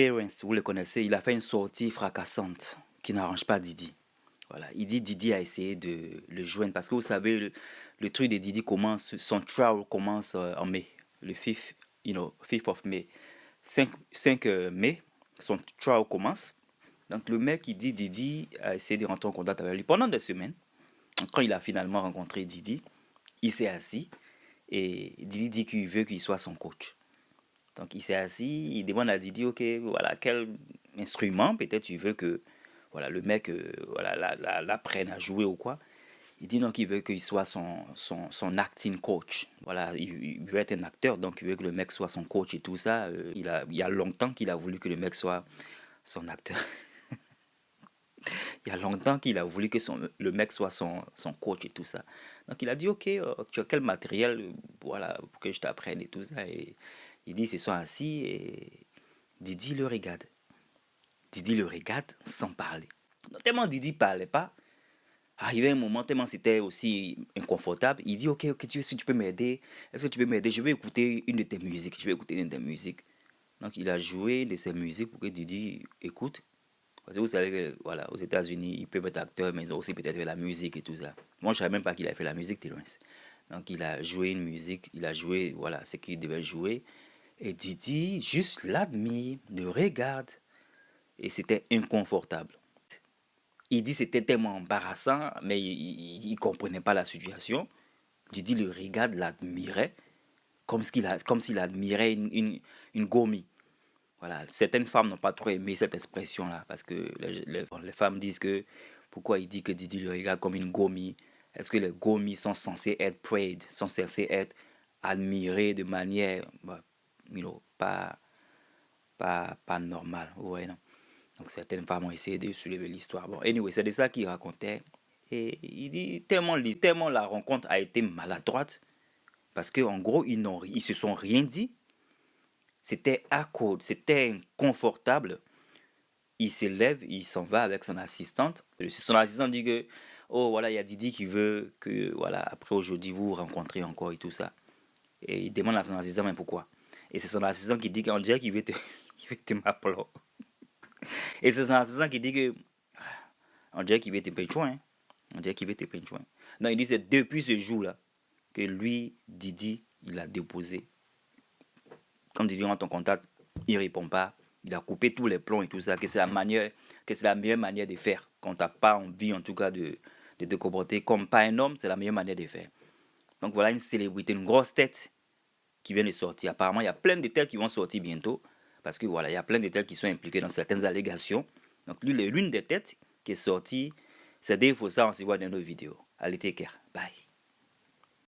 Terence, vous le connaissez, il a fait une sortie fracassante qui n'arrange pas Didi. Voilà, il dit Didi a essayé de le joindre parce que vous savez, le truc de Didi commence, son trial commence en mai, le 5th, 5th of May. 5 mai, son trial commence. Donc le mec, il dit Didi a essayé de rentrer en contact avec lui pendant des semaines. Quand il a finalement rencontré Didi, il s'est assis et Didi dit qu'il veut qu'il soit son coach. Donc il s'est assis, il demande à Didi, ok, voilà, quel instrument peut-être tu veux que voilà, le mec voilà, l'apprenne à jouer ou quoi. Il dit non qu'il veut qu'il soit son acting coach. Voilà, il veut être un acteur, donc il veut que le mec soit son coach et tout ça. Il y a longtemps qu'il a voulu que le mec soit son acteur. Il y a longtemps qu'il a voulu que le mec soit son coach et tout ça. Donc il a dit, ok, tu as quel matériel voilà, pour que je t'apprenne et tout ça. Et il dit, ils se sont assis et Didi le regarde. Didi le regarde sans parler. Donc, tellement Didi parlait pas, arrivé un moment, tellement c'était aussi inconfortable, il dit, ok, si tu peux m'aider, est-ce que tu peux m'aider? Je vais écouter une de tes musiques. Je vais écouter une de tes musiques. Donc il a joué une de ses musiques pour que Didi écoute. Parce que vous savez que, voilà, aux États-Unis, ils peuvent être acteurs, mais ils ont aussi peut-être fait la musique et tout ça. Moi, je ne savais même pas qu'il a fait la musique, Terence. Donc, il a joué une musique, il a joué, voilà, ce qu'il devait jouer. Et Didi juste l'admire, le regarde. Et c'était inconfortable. Il dit que c'était tellement embarrassant, mais il ne comprenait pas la situation. Didi le regarde, l'admirait, comme s'il admirait une gomie. Voilà, certaines femmes n'ont pas trop aimé cette expression-là parce que les femmes disent que pourquoi il dit que Didi le regarde comme une gomie? Est-ce que les gomies sont censées être praised, sont censées être admirées de manière pas normale? Ouais, non. Donc certaines femmes ont essayé de soulever l'histoire. Bon, anyway, c'est de ça qu'il racontait. Et il dit tellement la rencontre a été maladroite parce qu'en gros, ils se sont rien dit. C'était awkward, c'était inconfortable. Il se lève, il s'en va avec son assistante. Son assistante dit que, oh voilà, il y a Didi qui veut que, voilà, après aujourd'hui, vous vous rencontrez encore et tout ça. Et il demande à son assistant, mais pourquoi? Et c'est son assistant qui dit qu'on dirait qu'il veut te, il veut te m'appeler. Et c'est son assistant qui dit que, on dirait qu'il veut te peindre. Hein. On dirait qu'il veut te peindre. Donc il dit c'est depuis ce jour-là que lui, Didi, il a déposé. Quand Didi rentre en contact, il répond pas. Il a coupé tous les plombs et tout ça, que c'est la meilleure manière de faire. Quand tu n'as pas envie, en tout cas, de te comporter comme pas un homme, c'est la meilleure manière de faire. Donc voilà une célébrité, une grosse tête qui vient de sortir. Apparemment, il y a plein de têtes qui vont sortir bientôt. Parce que voilà, il y a plein de têtes qui sont impliquées dans certaines allégations. Donc l'une des têtes qui est sortie, c'est Dave Fossa, on se voit dans nos vidéos. Allez, take care. Bye.